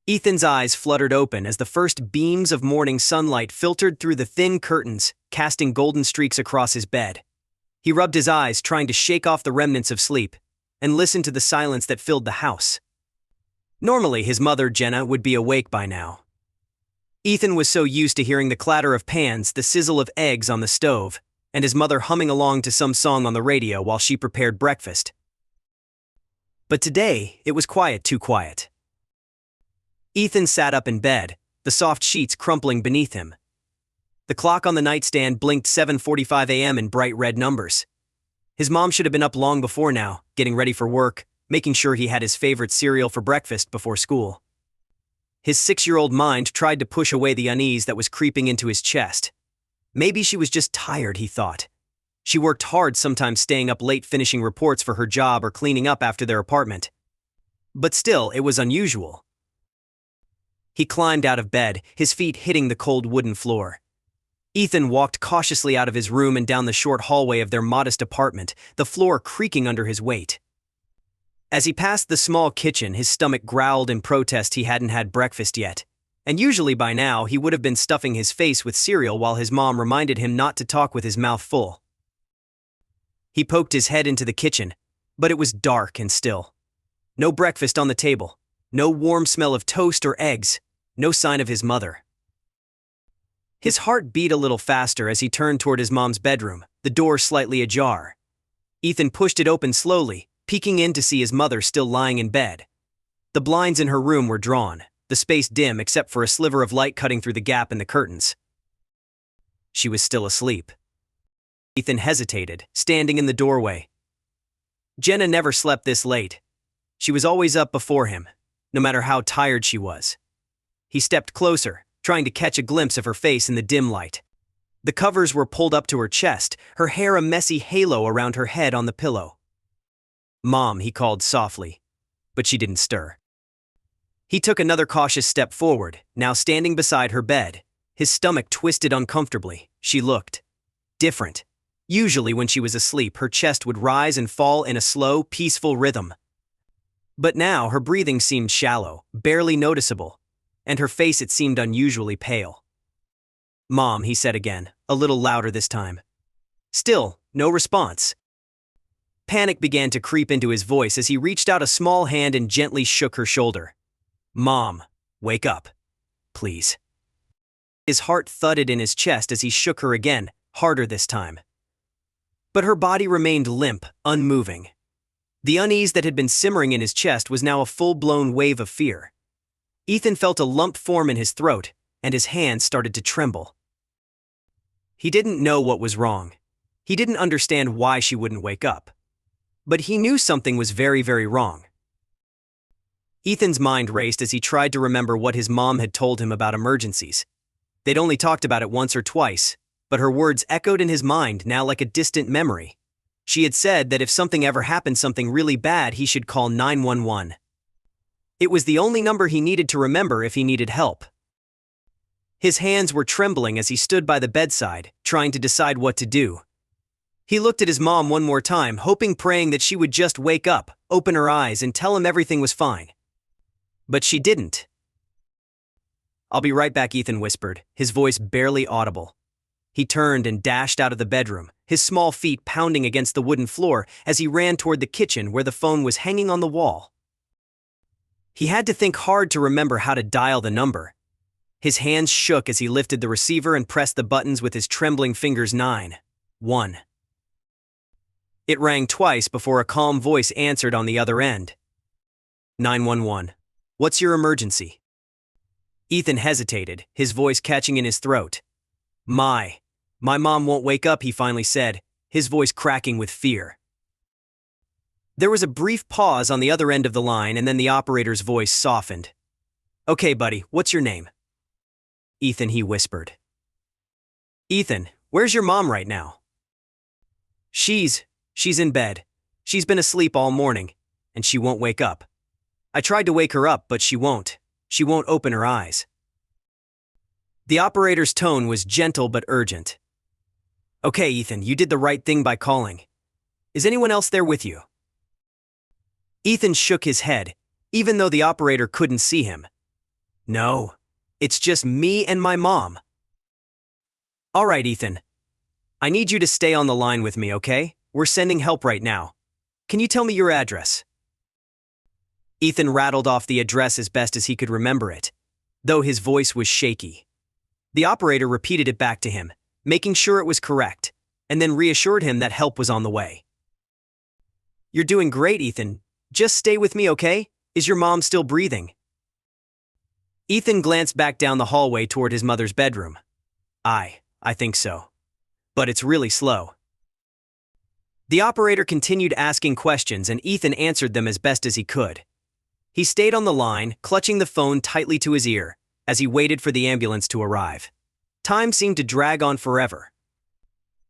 Ethan's eyes fluttered open as the first beams of morning sunlight filtered through the thin curtains, casting golden streaks across his bed. He rubbed his eyes, trying to shake off the remnants of sleep, and listened to the silence that filled the house. Normally, his mother, Jenna, would be awake by now. Ethan was so used to hearing the clatter of pans, the sizzle of eggs on the stove, and his mother humming along to some song on the radio while she prepared breakfast. But today, it was quiet, too quiet. Ethan sat up in bed, the soft sheets crumpling beneath him. The clock on the nightstand blinked 7:45 a.m. in bright red numbers. His mom should have been up long before now, getting ready for work, making sure he had his favorite cereal for breakfast before school. His 6-year-old mind tried to push away the unease that was creeping into his chest. Maybe she was just tired, he thought. She worked hard, sometimes staying up late finishing reports for her job or cleaning up after their apartment. But still, it was unusual. He climbed out of bed, his feet hitting the cold wooden floor. Ethan walked cautiously out of his room and down the short hallway of their modest apartment, the floor creaking under his weight. As he passed the small kitchen, his stomach growled in protest he hadn't had breakfast yet. And usually by now, he would have been stuffing his face with cereal while his mom reminded him not to talk with his mouth full. He poked his head into the kitchen, but it was dark and still. No breakfast on the table. No warm smell of toast or eggs, no sign of his mother. His heart beat a little faster as he turned toward his mom's bedroom, the door slightly ajar. Ethan pushed it open slowly, peeking in to see his mother still lying in bed. The blinds in her room were drawn, the space dim except for a sliver of light cutting through the gap in the curtains. She was still asleep. Ethan hesitated, standing in the doorway. Jenna never slept this late. She was always up before him, no matter how tired she was. He stepped closer, trying to catch a glimpse of her face in the dim light. The covers were pulled up to her chest, her hair a messy halo around her head on the pillow. "Mom," he called softly, but she didn't stir. He took another cautious step forward, now standing beside her bed, his stomach twisted uncomfortably. She looked different. Usually when she was asleep, her chest would rise and fall in a slow, peaceful rhythm. But now her breathing seemed shallow, barely noticeable, and her face it seemed unusually pale. "Mom," he said again, a little louder this time. Still, no response. Panic began to creep into his voice as he reached out a small hand and gently shook her shoulder. "Mom, wake up. Please." His heart thudded in his chest as he shook her again, harder this time. But her body remained limp, unmoving. The unease that had been simmering in his chest was now a full-blown wave of fear. Ethan felt a lump form in his throat, and his hands started to tremble. He didn't know what was wrong. He didn't understand why she wouldn't wake up. But he knew something was very, very wrong. Ethan's mind raced as he tried to remember what his mom had told him about emergencies. They'd only talked about it once or twice, but her words echoed in his mind now like a distant memory. She had said that if something ever happened, something really bad, he should call 911. It was the only number he needed to remember if he needed help. His hands were trembling as he stood by the bedside, trying to decide what to do. He looked at his mom one more time, hoping, praying that she would just wake up, open her eyes, and tell him everything was fine. But she didn't. "I'll be right back," Ethan whispered, his voice barely audible. He turned and dashed out of the bedroom, his small feet pounding against the wooden floor as he ran toward the kitchen where the phone was hanging on the wall. He had to think hard to remember how to dial the number. His hands shook as he lifted the receiver and pressed the buttons with his trembling fingers. 911. It rang twice before a calm voice answered on the other end. 911. "What's your emergency?" Ethan hesitated, his voice catching in his throat. My mom won't wake up," he finally said, his voice cracking with fear. There was a brief pause on the other end of the line, and then the operator's voice softened. "Okay, buddy, what's your name?" "Ethan," he whispered. "Ethan, where's your mom right now?" She's in bed. She's been asleep all morning, and she won't wake up. I tried to wake her up, but she won't. She won't open her eyes." The operator's tone was gentle but urgent. "Okay, Ethan, you did the right thing by calling. Is anyone else there with you?" Ethan shook his head, even though the operator couldn't see him. No, it's just me and my mom. All right, Ethan. I need you to stay on the line with me, okay? We're sending help right now. Can you tell me your address? Ethan rattled off the address as best as he could remember it, though his voice was shaky. The operator repeated it back to him, making sure it was correct, and then reassured him that help was on the way. You're doing great, Ethan. Just stay with me, okay? Is your mom still breathing? Ethan glanced back down the hallway toward his mother's bedroom. I think so. But it's really slow. The operator continued asking questions and Ethan answered them as best as he could. He stayed on the line, clutching the phone tightly to his ear, as he waited for the ambulance to arrive. Time seemed to drag on forever.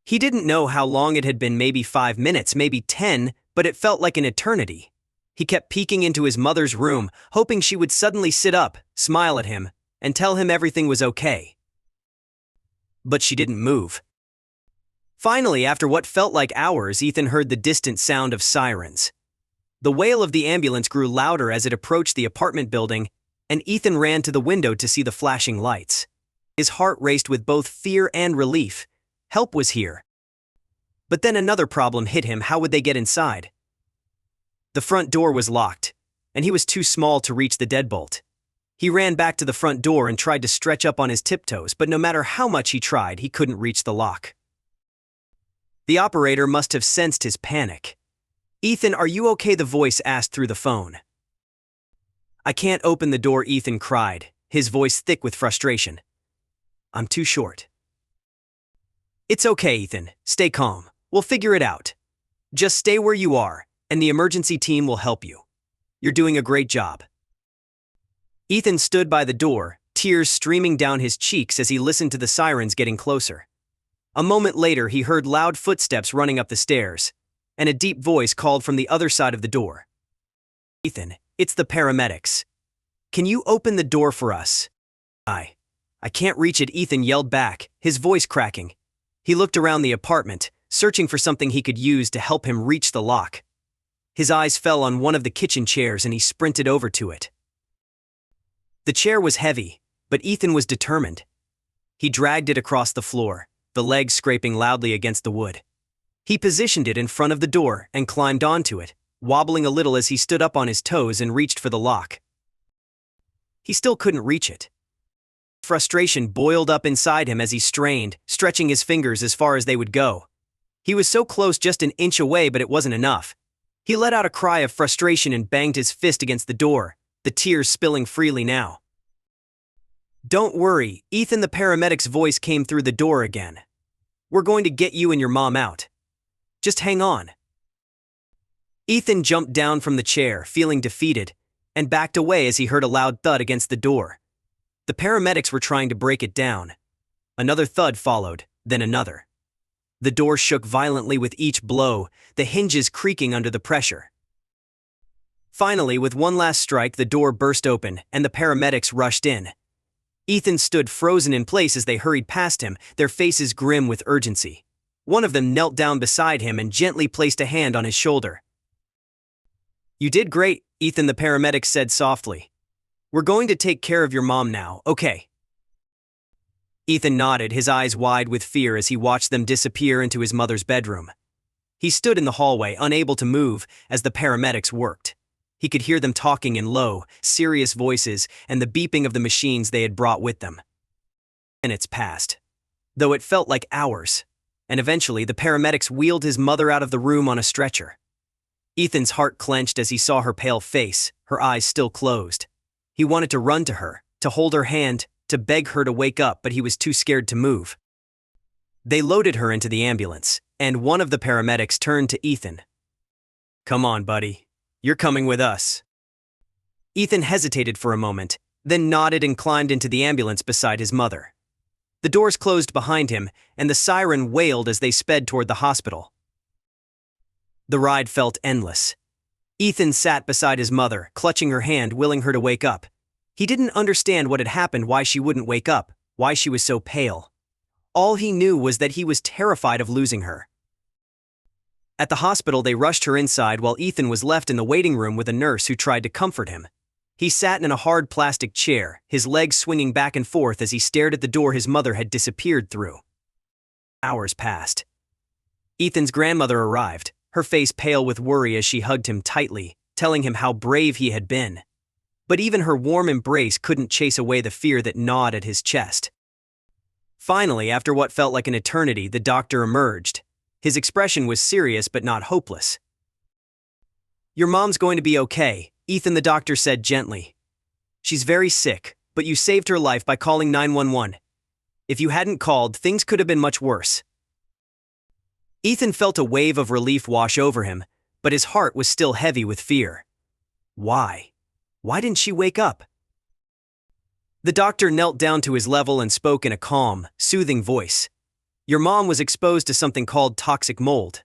He didn't know how long it had been, maybe 5 minutes, maybe 10, but it felt like an eternity. He kept peeking into his mother's room, hoping she would suddenly sit up, smile at him, and tell him everything was okay. But she didn't move. Finally, after what felt like hours, Ethan heard the distant sound of sirens. The wail of the ambulance grew louder as it approached the apartment building, and Ethan ran to the window to see the flashing lights. His heart raced with both fear and relief. Help was here. But then another problem hit him. How would they get inside? The front door was locked, and he was too small to reach the deadbolt. He ran back to the front door and tried to stretch up on his tiptoes, but no matter how much he tried, he couldn't reach the lock. The operator must have sensed his panic. "Ethan, are you okay?" the voice asked through the phone. "I can't open the door," Ethan cried, his voice thick with frustration. "I'm too short." "It's okay, Ethan. Stay calm. We'll figure it out. Just stay where you are, and the emergency team will help you. You're doing a great job." Ethan stood by the door, tears streaming down his cheeks as he listened to the sirens getting closer. A moment later, he heard loud footsteps running up the stairs, and a deep voice called from the other side of the door. "Ethan, it's the paramedics. Can you open the door for us?" I can't reach it," Ethan yelled back, his voice cracking. He looked around the apartment, searching for something he could use to help him reach the lock. His eyes fell on one of the kitchen chairs and he sprinted over to it. The chair was heavy, but Ethan was determined. He dragged it across the floor, the legs scraping loudly against the wood. He positioned it in front of the door and climbed onto it, wobbling a little as he stood up on his toes and reached for the lock. He still couldn't reach it. Frustration boiled up inside him as he strained, stretching his fingers as far as they would go. He was so close, just an inch away, but it wasn't enough. He let out a cry of frustration and banged his fist against the door, the tears spilling freely now. "Don't worry, Ethan," the paramedic's voice came through the door again. "We're going to get you and your mom out. Just hang on." Ethan jumped down from the chair, feeling defeated, and backed away as he heard a loud thud against the door. The paramedics were trying to break it down. Another thud followed, then another. The door shook violently with each blow, the hinges creaking under the pressure. Finally, with one last strike, the door burst open and the paramedics rushed in. Ethan stood frozen in place as they hurried past him, their faces grim with urgency. One of them knelt down beside him and gently placed a hand on his shoulder. "You did great, Ethan," the paramedic said softly. "We're going to take care of your mom now, okay?" Ethan nodded, his eyes wide with fear as he watched them disappear into his mother's bedroom. He stood in the hallway, unable to move, as the paramedics worked. He could hear them talking in low, serious voices and the beeping of the machines they had brought with them. Minutes passed, though it felt like hours, and eventually the paramedics wheeled his mother out of the room on a stretcher. Ethan's heart clenched as he saw her pale face, her eyes still closed. He wanted to run to her, to hold her hand, to beg her to wake up, but he was too scared to move. They loaded her into the ambulance, and one of the paramedics turned to Ethan. "Come on, buddy. You're coming with us." Ethan hesitated for a moment, then nodded and climbed into the ambulance beside his mother. The doors closed behind him, and the siren wailed as they sped toward the hospital. The ride felt endless. Ethan sat beside his mother, clutching her hand, willing her to wake up. He didn't understand what had happened, why she wouldn't wake up, why she was so pale. All he knew was that he was terrified of losing her. At the hospital, they rushed her inside while Ethan was left in the waiting room with a nurse who tried to comfort him. He sat in a hard plastic chair, his legs swinging back and forth as he stared at the door his mother had disappeared through. Hours passed. Ethan's grandmother arrived, her face pale with worry as she hugged him tightly, telling him how brave he had been. But even her warm embrace couldn't chase away the fear that gnawed at his chest. Finally, after what felt like an eternity, the doctor emerged. His expression was serious but not hopeless. "Your mom's going to be okay," Ethan, the doctor said gently. "She's very sick, but you saved her life by calling 911. If you hadn't called, things could have been much worse." Ethan felt a wave of relief wash over him, but his heart was still heavy with fear. Why? Why didn't she wake up? The doctor knelt down to his level and spoke in a calm, soothing voice. "Your mom was exposed to something called toxic mold.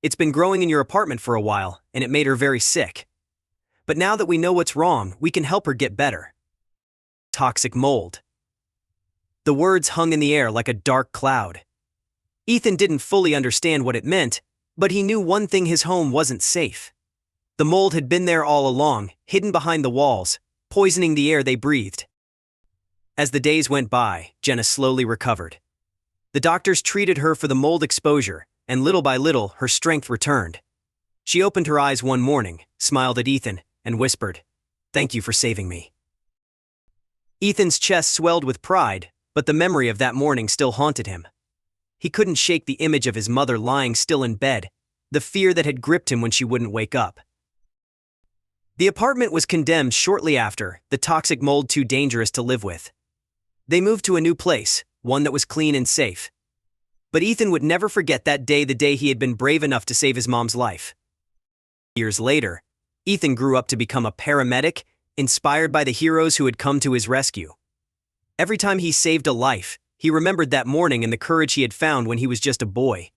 It's been growing in your apartment for a while, and it made her very sick. But now that we know what's wrong, we can help her get better." Toxic mold. The words hung in the air like a dark cloud. Ethan didn't fully understand what it meant, but he knew one thing: his home wasn't safe. The mold had been there all along, hidden behind the walls, poisoning the air they breathed. As the days went by, Jenna slowly recovered. The doctors treated her for the mold exposure, and little by little, her strength returned. She opened her eyes one morning, smiled at Ethan, and whispered, "Thank you for saving me." Ethan's chest swelled with pride, but the memory of that morning still haunted him. He couldn't shake the image of his mother lying still in bed, the fear that had gripped him when she wouldn't wake up. The apartment was condemned shortly after, the toxic mold too dangerous to live with. They moved to a new place, one that was clean and safe. But Ethan would never forget that day, the day he had been brave enough to save his mom's life. Years later, Ethan grew up to become a paramedic, inspired by the heroes who had come to his rescue. Every time he saved a life, he remembered that morning and the courage he had found when he was just a boy.